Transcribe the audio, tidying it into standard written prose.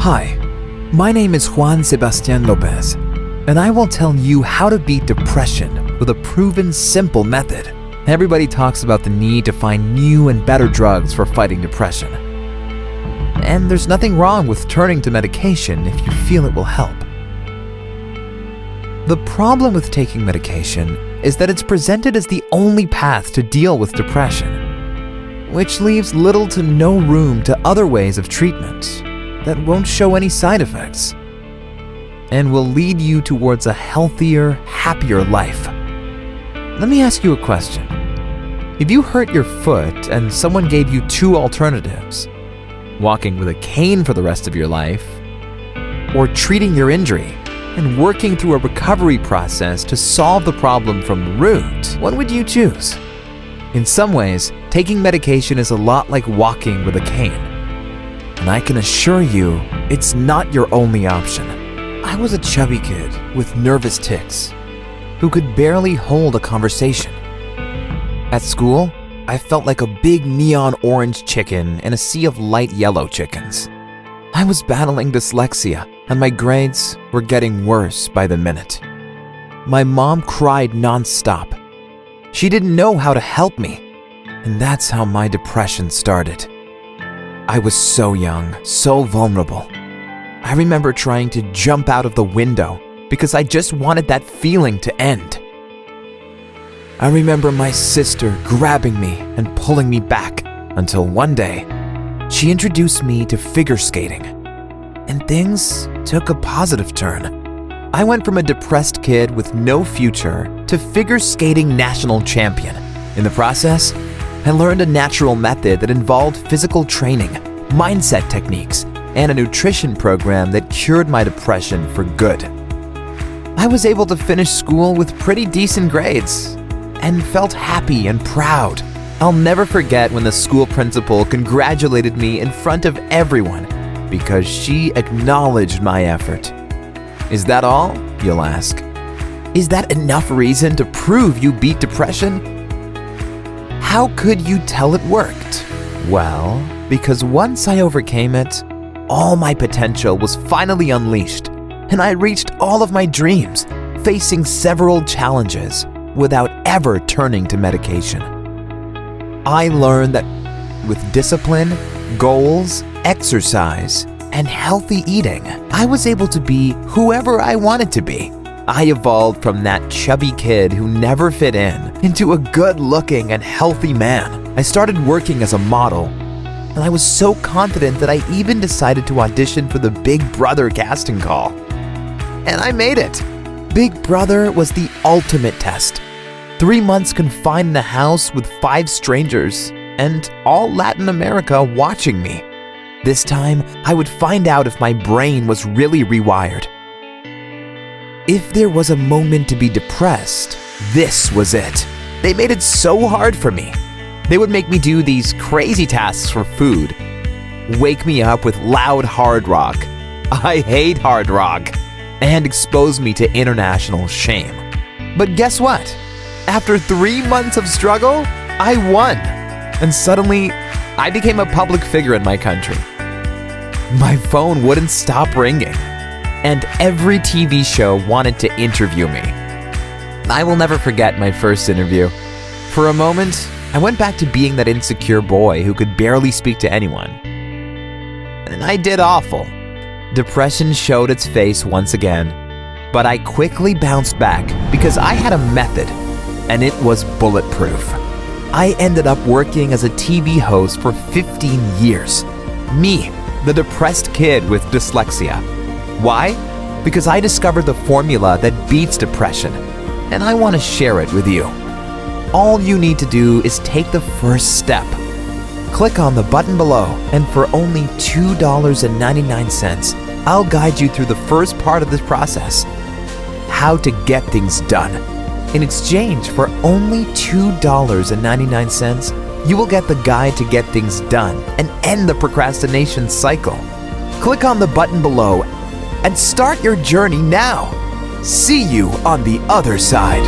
Hi, my name is Juan Sebastian Lopez, and I will tell you how to beat depression with a proven simple method. Everybody talks about the need to find new and better drugs for fighting depression. And there's nothing wrong with turning to medication if you feel it will help. The problem with taking medication is that it's presented as the only path to deal with depression, which leaves little to no room to other ways of treatment that won't show any side effects and will lead you towards a healthier, happier life. Let me ask you a question. If you hurt your foot and someone gave you two alternatives, walking with a cane for the rest of your life, or treating your injury and working through a recovery process to solve the problem from the root, what would you choose? In some ways, taking medication is a lot like walking with a cane. And I can assure you, it's not your only option. I was a chubby kid with nervous tics who could barely hold a conversation. At school, I felt like a big neon orange chicken in a sea of light yellow chickens. I was battling dyslexia, and my grades were getting worse by the minute. My mom cried nonstop. She didn't know how to help me, and that's how my depression started. I was so young, so vulnerable. I remember trying to jump out of the window because I just wanted that feeling to end. I remember my sister grabbing me and pulling me back until one day, she introduced me to figure skating, and things took a positive turn. I went from a depressed kid with no future to figure skating national champion. In the process, I learned a natural method that involved physical training, mindset techniques, and a nutrition program that cured my depression for good. I was able to finish school with pretty decent grades and felt happy and proud. I'll never forget when the school principal congratulated me in front of everyone because she acknowledged my effort. Is that all? You'll ask. Is that enough reason to prove you beat depression? How could you tell it worked? Well, because once I overcame it, all my potential was finally unleashed, and I reached all of my dreams, facing several challenges without ever turning to medication. I learned that with discipline, goals, exercise, and healthy eating, I was able to be whoever I wanted to be. I evolved from that chubby kid who never fit in into a good-looking and healthy man. I started working as a model, and I was so confident that I even decided to audition for the Big Brother casting call. And I made it. Big Brother was the ultimate test. 3 months confined in a house with 5 strangers and all Latin America watching me. This time, I would find out if my brain was really rewired. If there was a moment to be depressed, this was it. They made it so hard for me. They would make me do these crazy tasks for food, wake me up with loud hard rock, I hate hard rock, and expose me to international shame. But guess what? After 3 months of struggle, I won. And suddenly, I became a public figure in my country. My phone wouldn't stop ringing, and every TV show wanted to interview me. I will never forget my first interview. For a moment, I went back to being that insecure boy who could barely speak to anyone. And I did awful. Depression showed its face once again, but I quickly bounced back because I had a method, and it was bulletproof. I ended up working as a TV host for 15 years. Me, the depressed kid with dyslexia. Why? Because I discovered the formula that beats depression, and I want to share it with you. All you need to do is take the first step. Click on the button below, and for only $2.99, I'll guide you through the first part of this process, how to get things done. In exchange for only $2.99, you will get the guide to get things done and end the procrastination cycle. Click on the button below and start your journey now. See you on the other side.